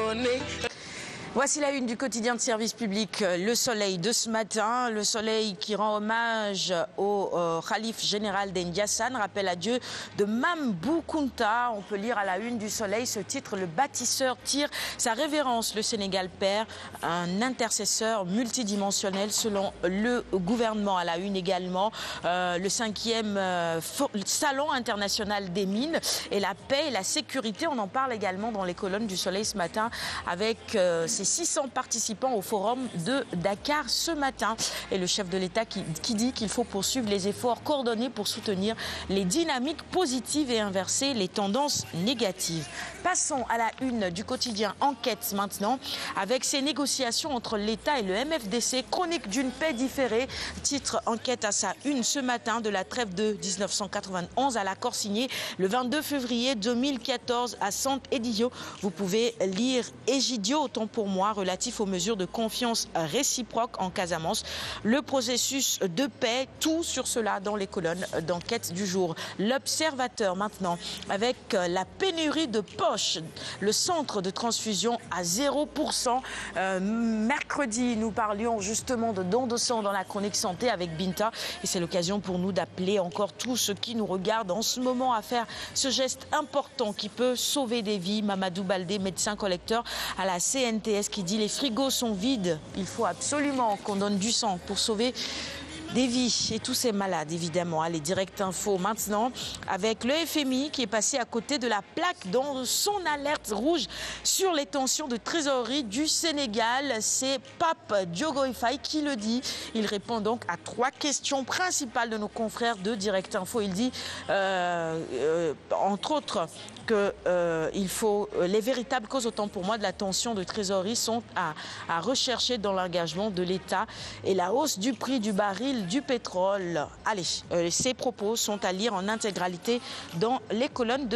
donner. Voici la une du quotidien de service public, Le Soleil de ce matin. Le Soleil qui rend hommage au Khalife général des Ndiassane, rappel à Dieu de Mame Bou Kounta. On peut lire à la une du Soleil ce titre: le bâtisseur tire sa révérence. Le Sénégal perd un intercesseur multidimensionnel selon le gouvernement. À la une également, le 5e Salon international des mines et la paix et la sécurité. On en parle également dans les colonnes du Soleil ce matin avec ces 600 participants au forum de Dakar ce matin. Et le chef de l'État qui dit qu'il faut poursuivre les efforts coordonnés pour soutenir les dynamiques positives et inverser les tendances négatives. Passons à la une du quotidien Enquête maintenant, avec ces négociations entre l'État et le MFDC, chronique d'une paix différée. Titre Enquête à sa une ce matin: de la trêve de 1991 à l'accord signé le 22 février 2014 à Sant-Edio. Vous pouvez lire Egidio, autant pour moi, relatif aux mesures de confiance réciproque en Casamance. Le processus de paix, tout sur cela dans les colonnes d'Enquête du jour. L'Observateur maintenant, avec la pénurie de poches, le centre de transfusion à 0%. Mercredi, nous parlions justement de don de sang dans la chronique santé avec Binta. Et c'est l'occasion pour nous d'appeler encore tous ceux qui nous regardent en ce moment à faire ce geste important qui peut sauver des vies. Mamadou Baldé, médecin collecteur à la CNTS, qui dit: les frigos sont vides, il faut absolument qu'on donne du sang pour sauver des vies et tous ces malades, évidemment. Allez, Direct Info maintenant, avec le FMI qui est passé à côté de la plaque dans son alerte rouge sur les tensions de trésorerie du Sénégal. C'est Pape Diogo Faye qui le dit. Il répond donc à 3 questions principales de nos confrères de Direct Info. Il dit, entre autres, que il faut les véritables causes, autant pour moi, de la tension de trésorerie sont à rechercher dans l'engagement de l'État et la hausse du prix du baril du pétrole. Allez, ces propos sont à lire en intégralité dans les colonnes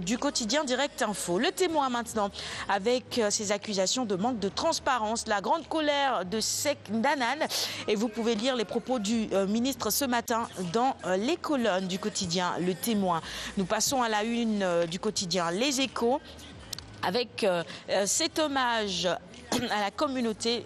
du quotidien Direct Info. Le Témoin maintenant, avec ces accusations de manque de transparence, la grande colère de Sek Danan, et vous pouvez lire les propos du ministre ce matin dans les colonnes du quotidien Le Témoin. Nous passons à la une du quotidien Les Échos, avec cet hommage à la communauté,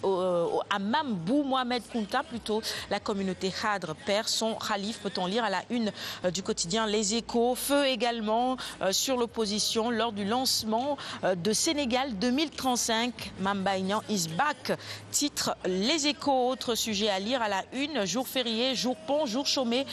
à Mame Bou Kounta plutôt. La communauté Khadr perd son khalife, peut-on lire à la une du quotidien Les Échos. Feu également sur l'opposition lors du lancement de Sénégal 2035. Mame Mbaye Niang is back, titre Les Échos. Autre sujet à lire à la une: jour férié, jour pont, jour chômé.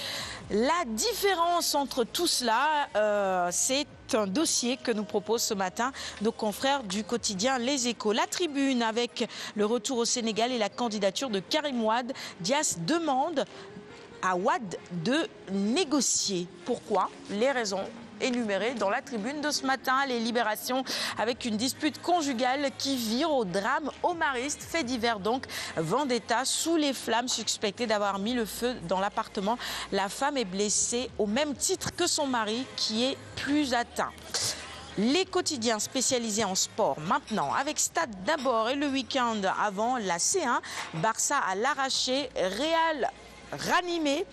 La différence entre tout cela, c'est un dossier que nous propose ce matin nos confrères du quotidien Les Échos. La Tribune, avec le retour au Sénégal et la candidature de Karim Wade. Dias demande à Wade de négocier. Pourquoi? Les raisons énumérées dans la Tribune de ce matin. Les Libérations, avec une dispute conjugale qui vire au drame omariste. Fait divers donc, vendetta sous les flammes, suspectée d'avoir mis le feu dans l'appartement. La femme est blessée au même titre que son mari, qui est plus atteint. Les quotidiens spécialisés en sport maintenant, avec Stade d'abord et le week-end avant la C1, Barça à l'arraché, Real ranimé,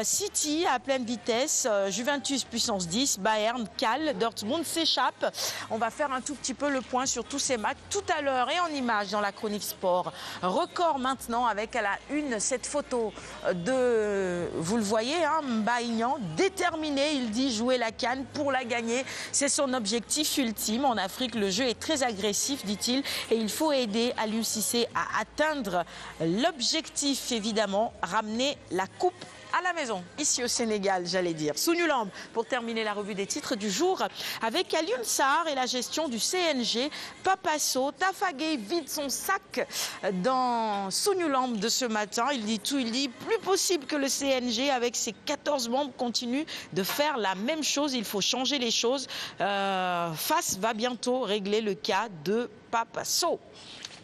City à pleine vitesse, Juventus puissance 10, Bayern cale, Dortmund s'échappe. On va faire un tout petit peu le point sur tous ces matchs tout à l'heure et en images dans la chronique sport. Record maintenant, avec à la une cette photo de, vous le voyez, hein, Mbaye Niang déterminé. Il dit jouer la CAN pour la gagner, c'est son objectif ultime. En Afrique, le jeu est très agressif, dit-il, et il faut aider Aliou Cissé à atteindre l'objectif, évidemment, ramener la coupe à la maison, ici au Sénégal, j'allais dire. Sougnoulamba, pour terminer la revue des titres du jour, avec Alioune Sarr et la gestion du CNG. Papa Sow, Tafa Gueye vide son sac dans Sougnoulamba de ce matin. Il dit tout, il dit plus possible que le CNG, avec ses 14 membres, continue de faire la même chose. Il faut changer les choses. FAS va bientôt régler le cas de Papa Sow.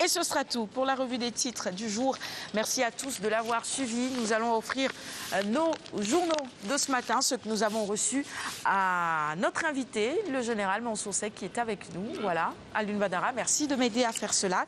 Et ce sera tout pour la revue des titres du jour. Merci à tous de l'avoir suivi. Nous allons offrir nos journaux de ce matin, ceux que nous avons reçus, à notre invité, le général Mansour Seck, qui est avec nous. Voilà, Alioune Badara, merci de m'aider à faire cela.